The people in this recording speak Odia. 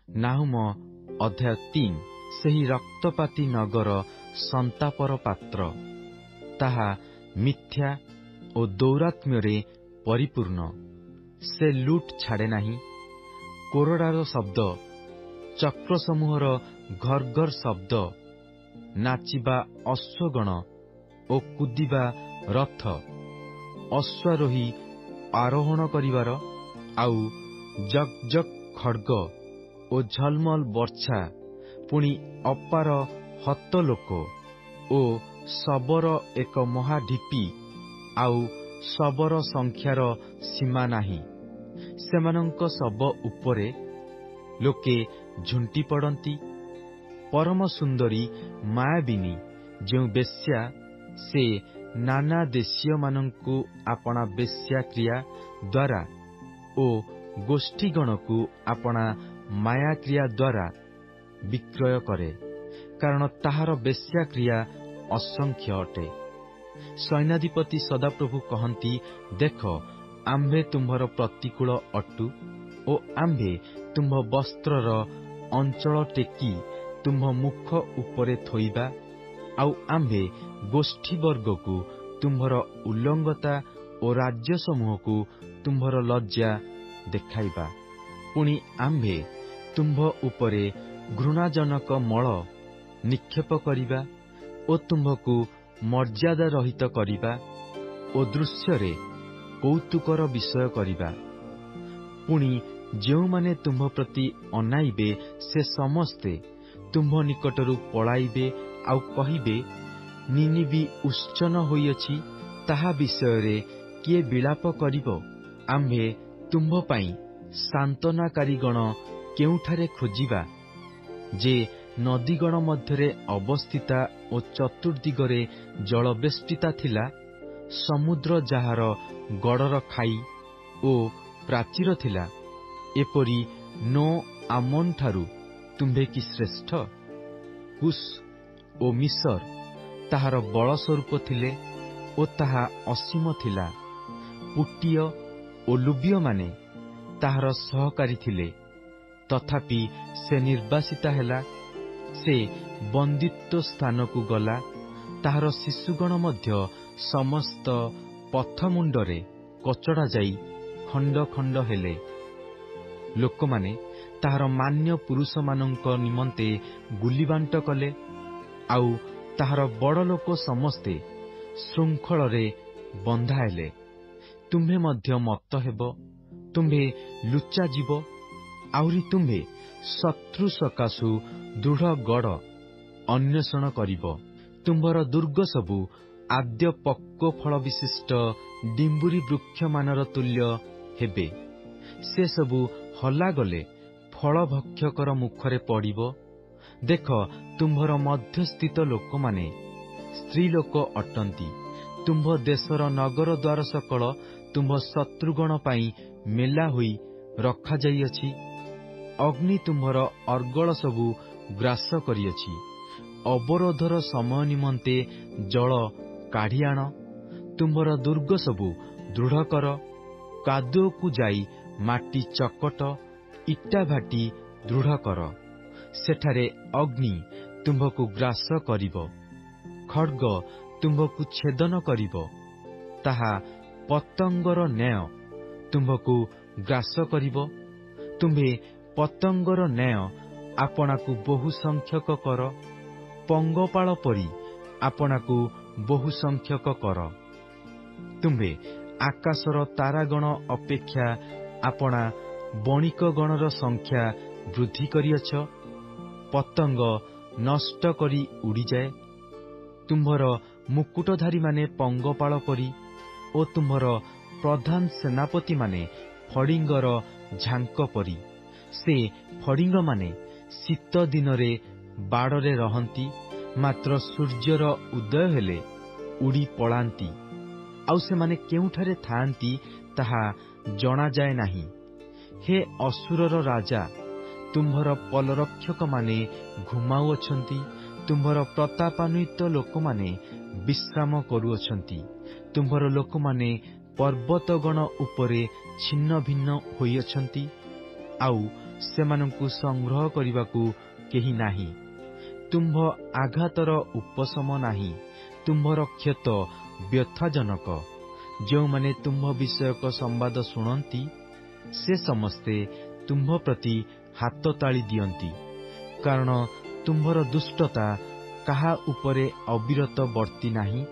ନାହୁମ ଅଧ୍ୟାୟ 3। ସେହି ରକ୍ତପାତୀ ନଗର ସନ୍ତାପର ପାତ୍ର, ତାହା ମିଥ୍ୟା ଓ ଦୌରାତ୍ମ୍ୟରେ ପରିପୂର୍ଣ୍ଣ। ସେ ଲୁଟ୍ ଛାଡ଼େ ନାହିଁ। କୋରଡ଼ାର ଶବ୍ଦ, ଚକ୍ରସମୂହର ଘର୍ଘର ଶବ୍ଦ, ନାଚିବା ଅଶ୍ୱଗଣ ଓ କୁଦିବା ରଥ, ଅଶ୍ୱାରୋହୀ ଆରୋହଣ କରିବାର, ଆଉ ଜକ୍ ଜକ୍ ଖଡ୍ଗ ଓ ଝଲମଲ ବର୍ଚ୍ଛା, ପୁଣି ଅପାର ହତଲୋକ ଓ ଶବର ଏକ ମହାଢିପି, ଆଉ ଶବର ସଂଖ୍ୟାର ସୀମା ନାହିଁ। ସେମାନଙ୍କ ଶବ ଉପରେ ଲୋକେ ଝୁଣ୍ଟି ପଡ଼ନ୍ତି। ପରମ ସୁନ୍ଦରୀ ମାୟାବିନୀ ଯେଉଁ ବେଶ୍ୟା, ସେ ନାନା ଦେଶୀୟମାନଙ୍କୁ ଆପଣା ବେଶ୍ୟାକ୍ରିୟା ଦ୍ୱାରା ଓ ଗୋଷ୍ଠୀଗଣକୁ ଆପଣା ମାୟାକ୍ରିୟା ଦ୍ୱାରା ବିକ୍ରୟ କରେ, କାରଣ ତାହାର ବେଶ୍ୟାକ୍ରିୟା ଅସଂଖ୍ୟ ଅଟେ। ସୈନ୍ୟାଧିପତି ସଦାପ୍ରଭୁ କହନ୍ତି, ଦେଖ, ଆମ୍ଭେ ତୁମ୍ଭର ପ୍ରତିକୂଳ ଅଟୁ ଓ ଆମ୍ଭେ ତୁମ୍ଭ ବସ୍ତ୍ରର ଅଞ୍ଚଳ ଟେକି ତୁମ୍ଭ ମୁଖ ଉପରେ ଥୋଇବା, ଆଉ ଆମ୍ଭେ ଗୋଷ୍ଠୀବର୍ଗକୁ ତୁମ୍ଭର ଉଲ୍ଲଙ୍ଗତା ଓ ରାଜ୍ୟସମୂହକୁ ତୁମ୍ଭର ଲଜ୍ଜା ଦେଖାଇବା। ପୁଣି ଆମ୍ଭେ ତୁମ୍ଭ ଉପରେ ଘୃଣାଜନକ ମଳ ନିକ୍ଷେପ କରିବା ଓ ତୁମ୍ଭକୁ ମର୍ଯ୍ୟାଦା ରହିତ କରିବା ଓ ଦୃଶ୍ୟରେ କୌତୁକର ବିଷୟ କରିବା। ପୁଣି ଯେଉଁମାନେ ତୁମ୍ଭ ପ୍ରତି ଅନାଇବେ, ସେ ସମସ୍ତେ ତୁମ୍ଭ ନିକଟରୁ ପଳାଇବେ ଆଉ କହିବେ, ନିନିବି ଉତ୍ସନ୍ନ ହୋଇଅଛି, ତାହା ବିଷୟରେ କିଏ ବିଳାପ କରିବ? ଆମ୍ଭେ ତୁମ୍ଭ ପାଇଁ ସାନ୍ତ୍ୱନାକାରୀଗଣ କେଉଁଠାରେ ଖୋଜିବା? ଯେ ନଦୀଗଣ ମଧ୍ୟରେ ଅବସ୍ଥିତା ଓ ଚତୁର୍ଦ୍ଦିଗରେ ଜଳବେଷ୍ଟିତା ଥିଲା, ସମୁଦ୍ର ଯାହାର ଗଡ଼ର ଖାଇ ଓ ପ୍ରାଚୀର ଥିଲା, ଏପରି ନୋ ଆମୋନଠାରୁ ତୁମ୍ଭେ କି ଶ୍ରେଷ୍ଠ? କୁଶ ଓ ମିଶର ତାହାର ବଳସ୍ୱରୂପ ଥିଲେ ଓ ତାହା ଅସୀମ ଥିଲା। ପୁଟୀୟ ଓ ଲୁବୀୟମାନେ ତାହାର ସହକାରୀ ଥିଲେ, ତଥାପି ସେ ନିର୍ବାସିତା ହେଲା। ସେ ବନ୍ଦିତ୍ୱ ସ୍ଥାନକୁ ଗଲା। ତାହାର ଶିଶୁଗଣ ମଧ୍ୟ ସମସ୍ତ ପଥମୁଣ୍ଡରେ କଚଡ଼ା ଯାଇ ଖଣ୍ଡ ଖଣ୍ଡ ହେଲେ। ଲୋକମାନେ ତାହାର ମାନ୍ୟ ପୁରୁଷମାନଙ୍କ ନିମନ୍ତେ ଗୁଲିବାଣ୍ଟ କଲେ, ଆଉ ତାହାର ବଡ଼ ଲୋକ ସମସ୍ତେ ଶୃଙ୍ଖଳରେ ବନ୍ଧା ହେଲେ। ତୁମ୍ଭେ ମଧ୍ୟ ମତ୍ତ ହେବ, ତୁମ୍ଭେ ଲୁଚାଯିବ, ଆହୁରି ତୁମ୍ଭେ ଶତ୍ରୁ ସକାଶୁ ଦୃଢ଼ ଗଡ଼ ଅନ୍ୱେଷଣ କରିବ। ତୁମ୍ଭର ଦୁର୍ଗ ସବୁ ଆଦ୍ୟ ପକ୍ୱ ଫଳ ବିଶିଷ୍ଟ ଡିମ୍ବୁରି ବୃକ୍ଷମାନର ତୁଲ୍ୟ ହେବେ। ସେ ସବୁ ହଲାଗଲେ ଫଳଭକ୍ଷକର ମୁଖରେ ପଡ଼ିବ। ଦେଖ, ତୁମ୍ଭର ମଧ୍ୟସ୍ଥିତ ଲୋକମାନେ ସ୍ତ୍ରୀଲୋକ ଅଟନ୍ତି। ତୁମ୍ଭ ଦେଶର ନଗର ଦ୍ୱାର ସକଳ ତୁମ୍ଭ ଶତ୍ରୁଗଣ ପାଇଁ ମେଲା ହୋଇ ରଖାଯାଇଅଛି। ଅଗ୍ନି ତୁମ୍ଭର ଅର୍ଗଳ ସବୁ ଗ୍ରାସ କରିଅଛି। ଅବରୋଧର ସମୟ ନିମନ୍ତେ ଜଳ କାଢ଼ି ଆଣ। ତୁମ୍ଭର ଦୁର୍ଗ ସବୁ ଦୃଢ଼ କର। କାଦୁଅକୁ ଯାଇ ମାଟି ଚକଟ, ଇଟା ଭାଟି ଦୃଢ଼ କର। ସେଠାରେ ଅଗ୍ନି ତୁମ୍ଭକୁ ଗ୍ରାସ କରିବ, ଖଡ୍ଗ ତୁମ୍ଭକୁ ଛେଦନ କରିବ। ତାହା ପତଙ୍ଗର ନ୍ୟାୟ ତୁମ୍ଭକୁ ଗ୍ରାସ କରିବ। ତୁମ୍ଭେ ପତଙ୍ଗର ନ୍ୟାୟ ଆପଣାକୁ ବହୁ ସଂଖ୍ୟକ କର, ପଙ୍ଗପାଳ ପରି ଆପଣାକୁ ବହୁ ସଂଖ୍ୟକ କର। ତୁମ୍ଭେ ଆକାଶର ତାରାଗଣ ଅପେକ୍ଷା ଆପଣା ବଣିକଗଣର ସଂଖ୍ୟା ବୃଦ୍ଧି କରିଅଛ। ପତଙ୍ଗ ନଷ୍ଟ କରି ଉଡ଼ିଯାଏ। ତୁମ୍ଭର ମୁକୁଟଧାରୀମାନେ ପଙ୍ଗପାଳ ପରି ଓ ତୁମ୍ଭର ପ୍ରଧାନ ସେନାପତିମାନେ ଫଡ଼ିଙ୍ଗର ଝାଙ୍କ ପରି। ସେ ଫଡ଼ିଙ୍ଗମାନେ ଶୀତ ଦିନରେ ବାଡ଼ରେ ରହନ୍ତି, ମାତ୍ର ସୂର୍ଯ୍ୟର ଉଦୟ ହେଲେ ଉଡ଼ି ପଳାନ୍ତି, ଆଉ ସେମାନେ କେଉଁଠାରେ ଥାଆନ୍ତି ତାହା ଜଣାଯାଏ ନାହିଁ। ହେ ଅସୁରର ରାଜା, ତୁମ୍ଭର ପଲରକ୍ଷକମାନେ ଘୁମାଉଅଛନ୍ତି। ତୁମ୍ଭର ପ୍ରତାପାନ୍ୱିତ ଲୋକମାନେ ବିଶ୍ରାମ କରୁଅଛନ୍ତି। ତୁମ୍ଭର ଲୋକମାନେ ପର୍ବତଗଣ ଉପରେ ଛିନ୍ନ ଭିନ୍ନ ହୋଇଅଛନ୍ତି, ଆଉ ସେମାନଙ୍କୁ ସଂଗ୍ରହ କରିବାକୁ କେହି ନାହିଁ। ତୁମ୍ଭ ଆଘାତର ଉପଶମ ନାହିଁ। ତୁମ୍ଭର କ୍ଷତ ବ୍ୟଥାଜନକ। ଯେଉଁମାନେ ତୁମ୍ଭ ବିଷୟକ ସମ୍ବାଦ ଶୁଣନ୍ତି, ସେ ସମସ୍ତେ ତୁମ୍ଭ ପ୍ରତି ହାତତାଳି ଦିଅନ୍ତି। କାରଣ ତୁମ୍ଭର ଦୁଷ୍ଟତା କାହା ଉପରେ ଅବିରତ ବର୍ତ୍ତି ନାହିଁ।